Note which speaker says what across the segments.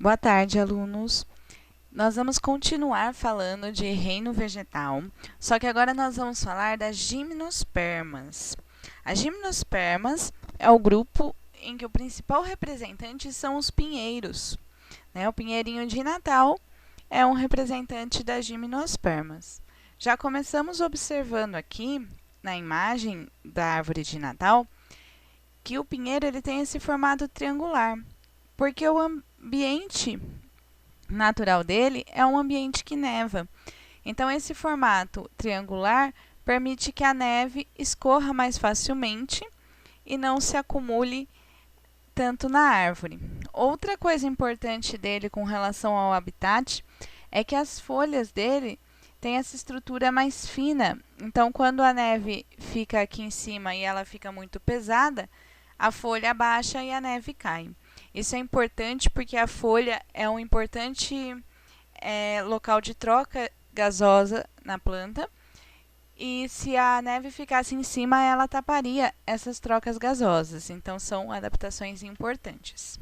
Speaker 1: Boa tarde, alunos. Nós vamos continuar falando de reino vegetal, só que agora nós vamos falar das gimnospermas. As gimnospermas é o grupo em que o principal representante são os pinheiros, né? O pinheirinho de Natal é um representante das gimnospermas. Já começamos observando aqui, na imagem da árvore de Natal, que o pinheiro ele tem esse formato triangular, porque o ambiente natural dele é um ambiente que neva. Então, esse formato triangular permite que a neve escorra mais facilmente e não se acumule tanto na árvore. Outra coisa importante dele com relação ao habitat é que as folhas dele têm essa estrutura mais fina. Então, quando a neve fica aqui em cima e ela fica muito pesada, a folha abaixa e a neve cai. Isso é importante porque a folha é um importante local de troca gasosa na planta. E se a neve ficasse em cima, ela taparia essas trocas gasosas. Então, são adaptações importantes.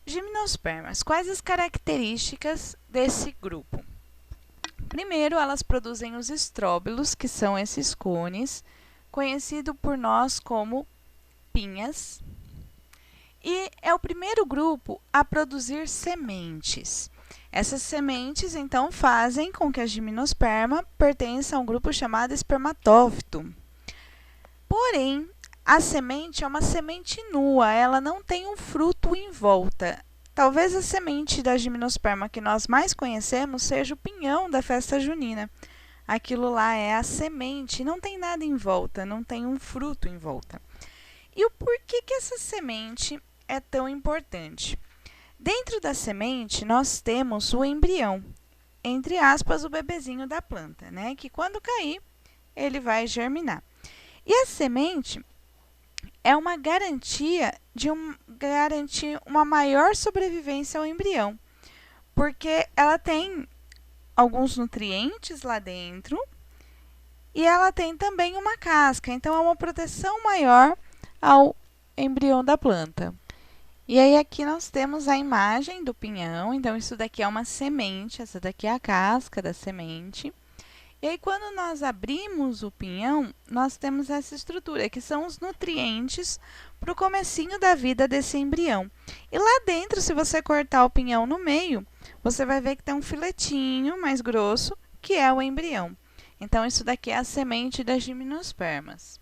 Speaker 1: Gimnospermas. Quais as características desse grupo? Primeiro, elas produzem os estróbilos, que são esses cones, conhecido por nós como pinhas. E é o primeiro grupo a produzir sementes. Essas sementes, então, fazem com que a gimnosperma pertença a um grupo chamado espermatófito. Porém, a semente é uma semente nua, ela não tem um fruto em volta. Talvez a semente da gimnosperma que nós mais conhecemos seja o pinhão da festa junina. Aquilo lá é a semente, não tem nada em volta, não tem um fruto em volta. E o porquê que essa semente é tão importante? Dentro da semente, nós temos o embrião, entre aspas, o bebezinho da planta, né? Que quando cair, ele vai germinar. E a semente é uma garantia de garantir uma maior sobrevivência ao embrião, porque ela tem alguns nutrientes lá dentro e ela tem também uma casca, então é uma proteção maior ao embrião da planta. E aí aqui nós temos a imagem do pinhão, então isso daqui é uma semente, essa daqui é a casca da semente. E aí quando nós abrimos o pinhão, nós temos essa estrutura, que são os nutrientes para o comecinho da vida desse embrião. E lá dentro, se você cortar o pinhão no meio, você vai ver que tem um filetinho mais grosso, que é o embrião. Então isso daqui é a semente das gimnospermas.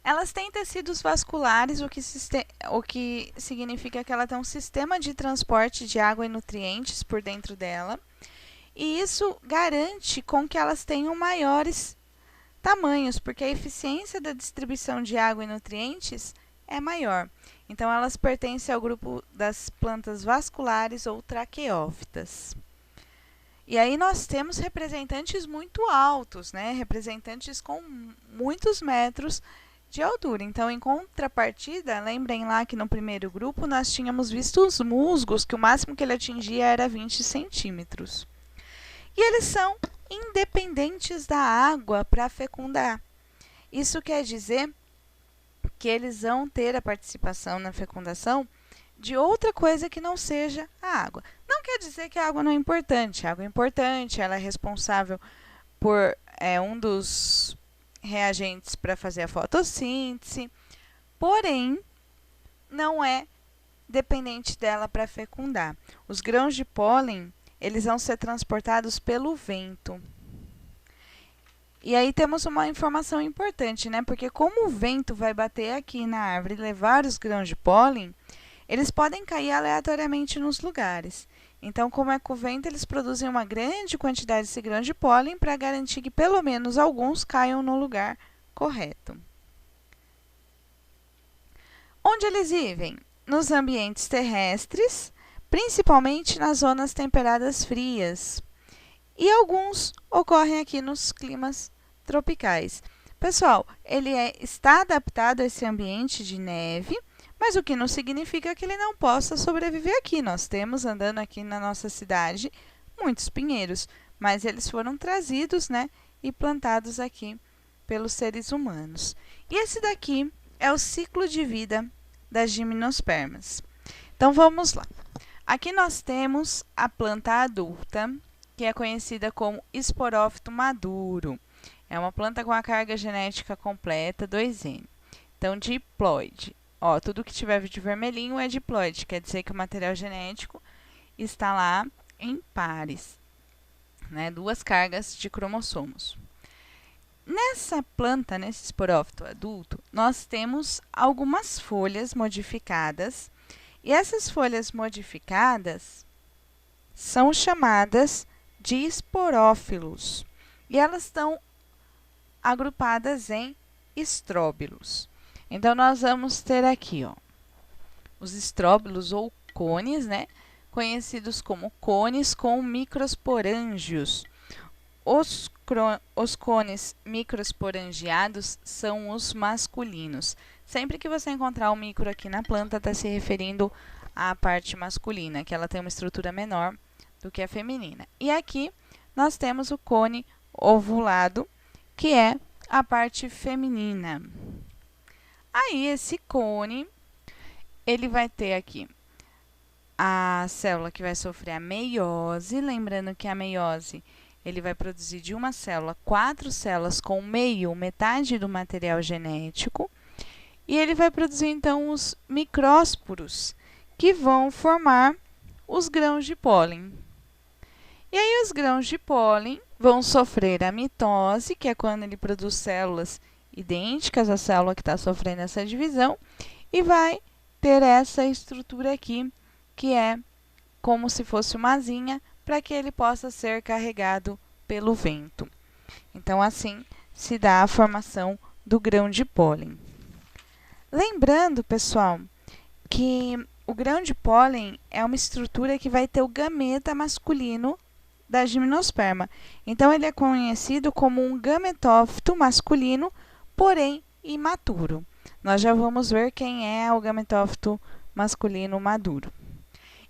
Speaker 1: Elas têm tecidos vasculares, o que significa que ela tem um sistema de transporte de água e nutrientes por dentro dela. E isso garante com que elas tenham maiores tamanhos, porque a eficiência da distribuição de água e nutrientes é maior. Então, elas pertencem ao grupo das plantas vasculares ou traqueófitas. E aí nós temos representantes muito altos, né? Representantes com muitos metros de altura. Então, em contrapartida, lembrem lá que no primeiro grupo nós tínhamos visto os musgos, que o máximo que ele atingia era 20 centímetros. E eles são independentes da água para fecundar. Isso quer dizer que eles vão ter a participação na fecundação de outra coisa que não seja a água. Não quer dizer que a água não é importante. A água é importante, ela é responsável por um dos reagentes para fazer a fotossíntese, porém, não é dependente dela para fecundar. Os grãos de pólen, eles vão ser transportados pelo vento. E aí temos uma informação importante, né? Porque como o vento vai bater aqui na árvore e levar os grãos de pólen, eles podem cair aleatoriamente nos lugares. Então, como é com o vento, eles produzem uma grande quantidade de grãos de pólen para garantir que pelo menos alguns caiam no lugar correto. Onde eles vivem? Nos ambientes terrestres, principalmente nas zonas temperadas frias. E alguns ocorrem aqui nos climas tropicais. Pessoal, ele está adaptado a esse ambiente de neve, mas o que não significa que ele não possa sobreviver aqui. Nós temos, andando aqui na nossa cidade, muitos pinheiros, mas eles foram trazidos, né, e plantados aqui pelos seres humanos. E esse daqui é o ciclo de vida das gimnospermas. Então, vamos lá. Aqui nós temos a planta adulta, que é conhecida como esporófito maduro. É uma planta com a carga genética completa, 2N. Então, diploide. Ó, tudo que tiver de vermelhinho é diploide, quer dizer que o material genético está lá em pares, né? 2 cargas de cromossomos. Nessa planta, nesse esporófito adulto, nós temos algumas folhas modificadas, e essas folhas modificadas são chamadas de esporófilos, e elas estão agrupadas em estróbilos. Então, nós vamos ter aqui, ó, os estróbilos ou cones, né? Conhecidos como cones com microsporângios. Os cones microsporangiados são os masculinos. Sempre que você encontrar o micro aqui na planta, está se referindo à parte masculina, que ela tem uma estrutura menor do que a feminina. E aqui nós temos o cone ovulado, que é a parte feminina. Aí, esse cone, ele vai ter aqui a célula que vai sofrer a meiose. Lembrando que a meiose, ele vai produzir de uma célula 4 células com metade do material genético. E ele vai produzir, então, os micrósporos, que vão formar os grãos de pólen. E aí, os grãos de pólen vão sofrer a mitose, que é quando ele produz células idênticas à célula que está sofrendo essa divisão, e vai ter essa estrutura aqui, que é como se fosse uma asinha, para que ele possa ser carregado pelo vento. Então, assim se dá a formação do grão de pólen. Lembrando, pessoal, que o grão de pólen é uma estrutura que vai ter o gameta masculino da gimnosperma. Então, ele é conhecido como um gametófito masculino, porém imaturo. Nós já vamos ver quem é o gametófito masculino maduro.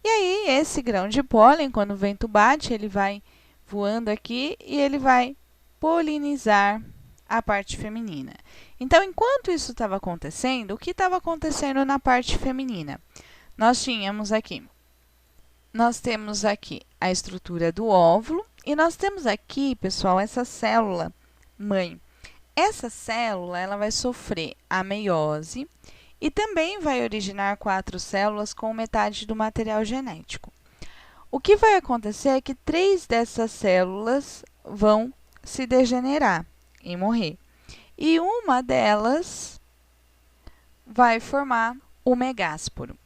Speaker 1: E aí, esse grão de pólen, quando o vento bate, ele vai voando aqui e ele vai polinizar a parte feminina. Então, enquanto isso estava acontecendo, o que estava acontecendo na parte feminina? Nós temos aqui a estrutura do óvulo e nós temos aqui, pessoal, essa célula mãe. Essa célula, ela vai sofrer a meiose e também vai originar 4 células com metade do material genético. O que vai acontecer é que 3 dessas células vão se degenerar e morrer. E uma delas vai formar o megásporo.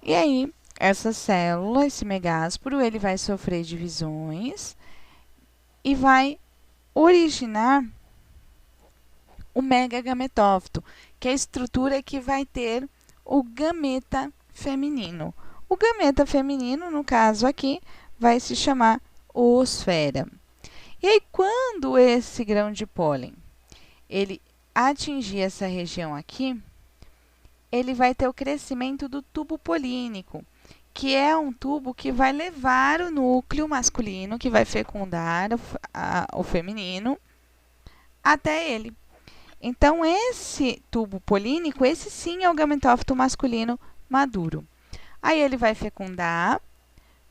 Speaker 1: E aí, essa célula, esse megásporo, ele vai sofrer divisões e vai originar o megagametófito, que é a estrutura que vai ter o gameta feminino. O gameta feminino, no caso aqui, vai se chamar oosfera. E aí, quando esse grão de pólen ele atingir essa região aqui, ele vai ter o crescimento do tubo polínico, que é um tubo que vai levar o núcleo masculino, que vai fecundar o feminino, até ele. Então, esse tubo polínico, esse sim é o gametófito masculino maduro. Aí, ele vai fecundar,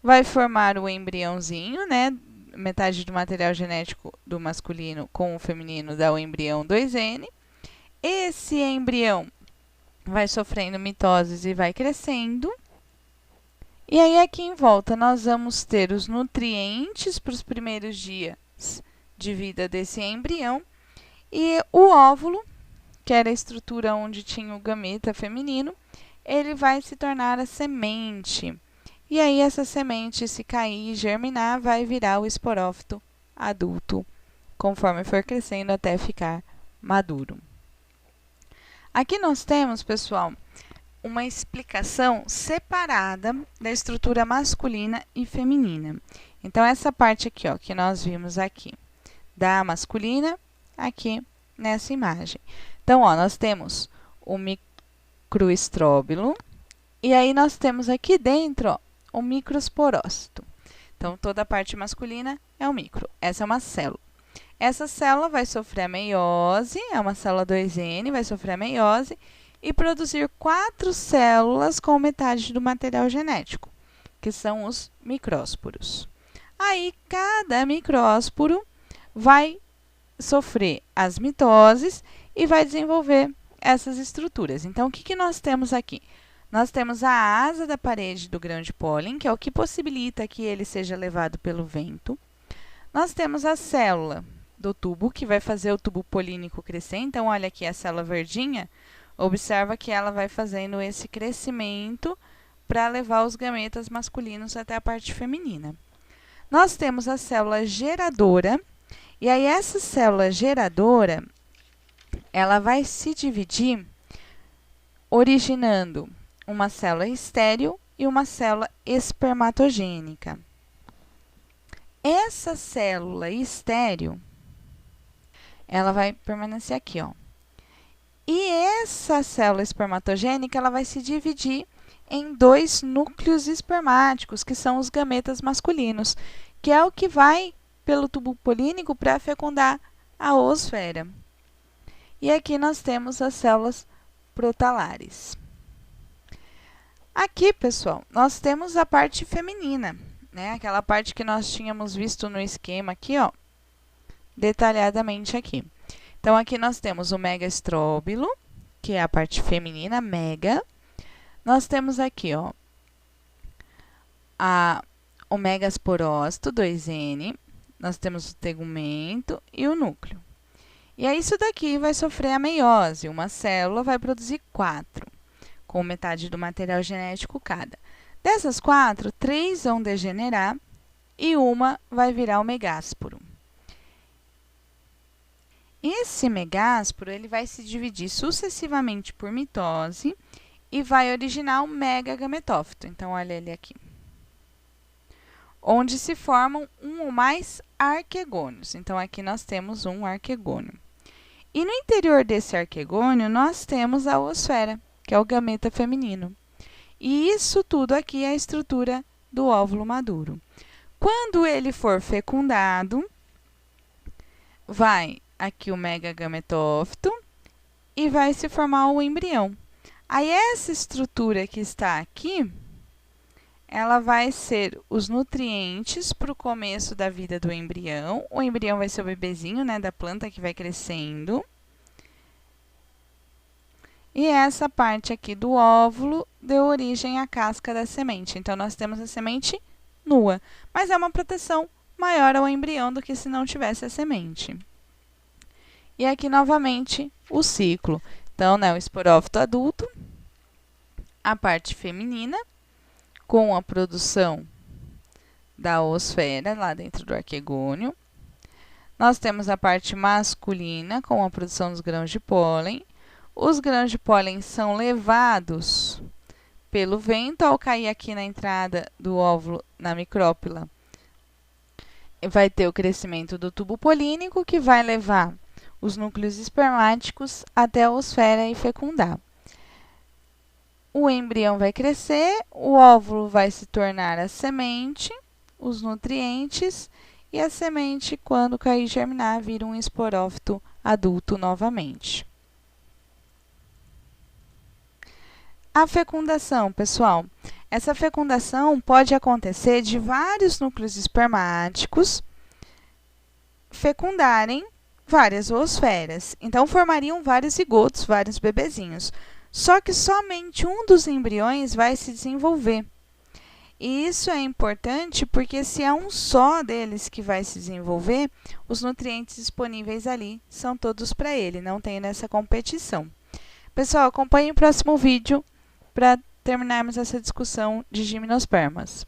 Speaker 1: vai formar o embriãozinho, né? Metade do material genético do masculino com o feminino dá o embrião 2N. Esse embrião vai sofrendo mitoses e vai crescendo. E aí, aqui em volta, nós vamos ter os nutrientes para os primeiros dias de vida desse embrião. E o óvulo, que era a estrutura onde tinha o gameta feminino, ele vai se tornar a semente. E aí, essa semente, se cair e germinar, vai virar o esporófito adulto, conforme for crescendo até ficar maduro. Aqui nós temos, pessoal, uma explicação separada da estrutura masculina e feminina. Então, essa parte aqui, ó, que nós vimos aqui, da masculina, aqui nessa imagem. Então, ó, nós temos o microestróbilo, e aí nós temos aqui dentro, ó, o microsporócito. Então, toda a parte masculina é o micro. Essa é uma célula. Essa célula vai sofrer a meiose, é uma célula 2N, vai sofrer a meiose, e produzir 4 células com metade do material genético, que são os micrósporos. Aí, cada micrósporo vai sofrer as mitoses e vai desenvolver essas estruturas. Então, o que nós temos aqui? Nós temos a asa da parede do grão de pólen, que é o que possibilita que ele seja levado pelo vento. Nós temos a célula do tubo, que vai fazer o tubo polínico crescer. Então, olha aqui a célula verdinha, observa que ela vai fazendo esse crescimento para levar os gametas masculinos até a parte feminina. Nós temos a célula geradora, e aí essa célula geradora, ela vai se dividir originando uma célula estéril e uma célula espermatogênica. Essa célula estéril, ela vai permanecer aqui, ó. E essa célula espermatogênica, ela vai se dividir em 2 núcleos espermáticos, que são os gametas masculinos, que é o que vai pelo tubo polínico para fecundar a oosfera. E aqui nós temos as células protalares. Aqui, pessoal, nós temos a parte feminina, né? Aquela parte que nós tínhamos visto no esquema aqui, ó, detalhadamente aqui. Então, aqui nós temos o megaestróbilo, que é a parte feminina, mega. Nós temos aqui, ó, o megasporócito, 2N. Nós temos o tegumento e o núcleo. E aí, isso daqui vai sofrer a meiose. Uma célula vai produzir 4, com metade do material genético cada. Dessas 4, 3 vão degenerar e uma vai virar o megásporo. Esse megásporo, ele vai se dividir sucessivamente por mitose e vai originar o megagametófito. Então, olha ele aqui. Onde se formam um ou mais arquegônios. Então, aqui nós temos um arquegônio. E no interior desse arquegônio, nós temos a oosfera, que é o gameta feminino. E isso tudo aqui é a estrutura do óvulo maduro. Quando ele for fecundado, vai aqui o megagametófito e vai se formar o embrião. Aí, essa estrutura que está aqui, ela vai ser os nutrientes para o começo da vida do embrião. O embrião vai ser o bebezinho, né, da planta que vai crescendo. E essa parte aqui do óvulo deu origem à casca da semente. Então, nós temos a semente nua, mas é uma proteção maior ao embrião do que se não tivesse a semente. E aqui, novamente, o ciclo. Então, né, o esporófito adulto, a parte feminina, com a produção da oosfera lá dentro do arquegônio. Nós temos a parte masculina, com a produção dos grãos de pólen. Os grãos de pólen são levados pelo vento ao cair aqui na entrada do óvulo, na micrópila. Vai ter o crescimento do tubo polínico, que vai levar os núcleos espermáticos até a oosfera e fecundar. O embrião vai crescer, o óvulo vai se tornar a semente, os nutrientes, e a semente, quando cair e germinar, vira um esporófito adulto novamente. A fecundação, pessoal. Essa fecundação pode acontecer de vários núcleos espermáticos fecundarem várias oosferas. Então, formariam vários zigotos, vários bebezinhos. Só que somente um dos embriões vai se desenvolver. E isso é importante porque se é um só deles que vai se desenvolver, os nutrientes disponíveis ali são todos para ele, não tem nessa competição. Pessoal, acompanhe o próximo vídeo para terminarmos essa discussão de gimnospermas.